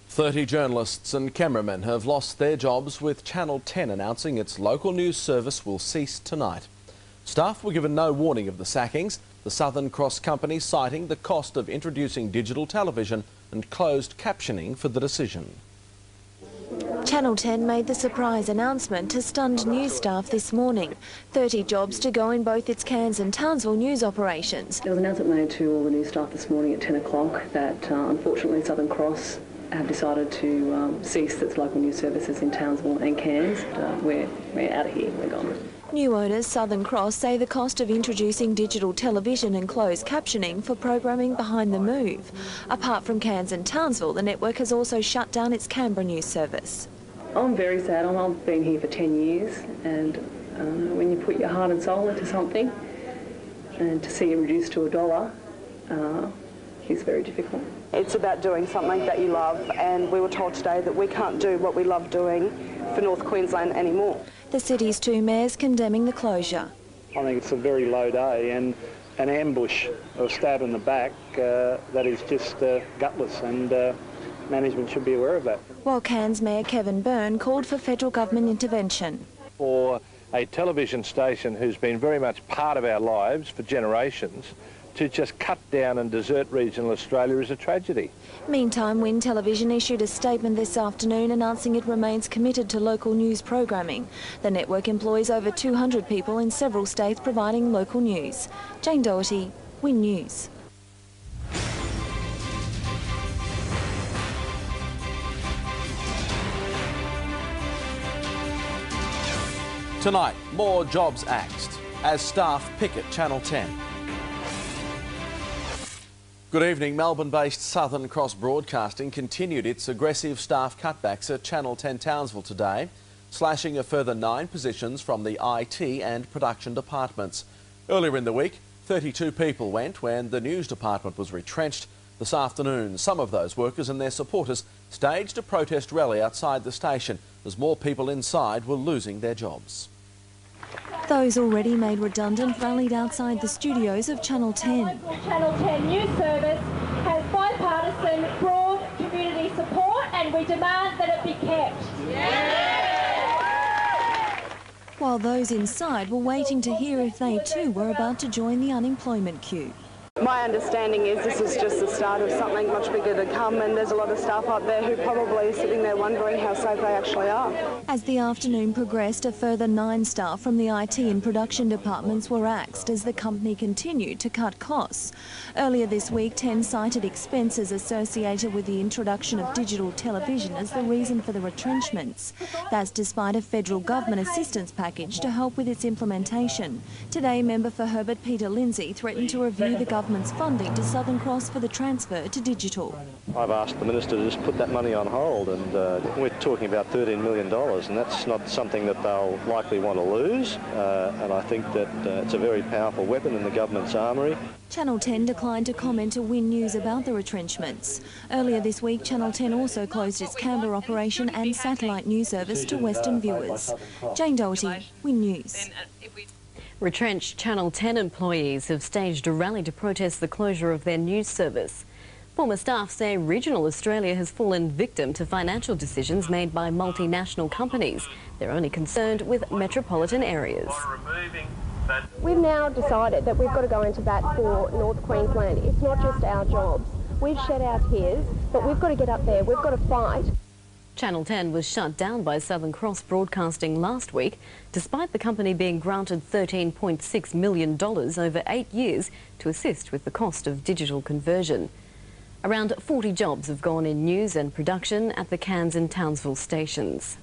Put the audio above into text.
30 journalists and cameramen have lost their jobs, with Channel 10 announcing its local news service will cease tonight. Staff were given no warning of the sackings, the Southern Cross company citing the cost of introducing digital television and closed captioning for the decision. Channel 10 made the surprise announcement to stunned news staff this morning. 30 jobs to go in both its Cairns and Townsville news operations. There was an announcement made to all the news staff this morning at 10 o'clock that unfortunately Southern Cross have decided to cease its local news services in Townsville and Cairns. We're out of here, we're gone. New owners Southern Cross say the cost of introducing digital television and closed captioning for programming behind the move. Apart from Cairns and Townsville, the network has also shut down its Canberra news service. I'm very sad. I've been here for 10 years, and when you put your heart and soul into something, and to see it reduced to $1 is very difficult. It's about doing something that you love, and we were told today that we can't do what we love doing for North Queensland anymore. The city's two mayors condemning the closure. I think it's a very low day and an ambush or a stab in the back that is just gutless, and management should be aware of that. While Cairns Mayor Kevin Byrne called for federal government intervention. For a television station who's been very much part of our lives for generations, to just cut down and desert regional Australia is a tragedy. Meantime, Win Television issued a statement this afternoon announcing it remains committed to local news programming. The network employs over 200 people in several states providing local news. Jane Doherty, Win News. Tonight, more jobs axed as staff picket Channel 10. Good evening. Melbourne-based Southern Cross Broadcasting continued its aggressive staff cutbacks at Channel 10 Townsville today, slashing a further 9 positions from the IT and production departments. Earlier in the week, 32 people went when the news department was retrenched. This afternoon, some of those workers and their supporters staged a protest rally outside the station as more people inside were losing their jobs. Those already made redundant rallied outside the studios of Channel 10. Channel 10 news service has bipartisan, broad community support, and we demand that it be kept. Yeah! While those inside were waiting to hear if they too were about to join the unemployment queue. My understanding is this is just the start of something much bigger to come, and there's a lot of staff up there who probably are sitting there wondering how safe they actually are. As the afternoon progressed, a further 9 staff from the IT and production departments were axed as the company continued to cut costs. Earlier this week, 10 cited expenses associated with the introduction of digital television as the reason for the retrenchments. That's despite a federal government assistance package to help with its implementation. Today, member for Herbert Peter Lindsay threatened to review the government's funding to Southern Cross for the transfer to digital. I've asked the Minister to just put that money on hold, and we're talking about $13 million, and that's not something that they'll likely want to lose, and I think that it's a very powerful weapon in the government's armoury. Channel 10 declined to comment to Win News about the retrenchments. Earlier this week, Channel 10 also closed its Canberra operation and satellite news service to Western viewers. Jane Doherty, Win News. Retrenched Channel 10 employees have staged a rally to protest the closure of their news service. Former staff say regional Australia has fallen victim to financial decisions made by multinational companies. They're only concerned with metropolitan areas. We've now decided that we've got to go into bat for North Queensland. It's not just our jobs. We've shed our tears, but we've got to get up there. We've got to fight. Channel 10 was shut down by Southern Cross Broadcasting last week, despite the company being granted $13.6 million over 8 years to assist with the cost of digital conversion. Around 40 jobs have gone in news and production at the Cairns and Townsville stations.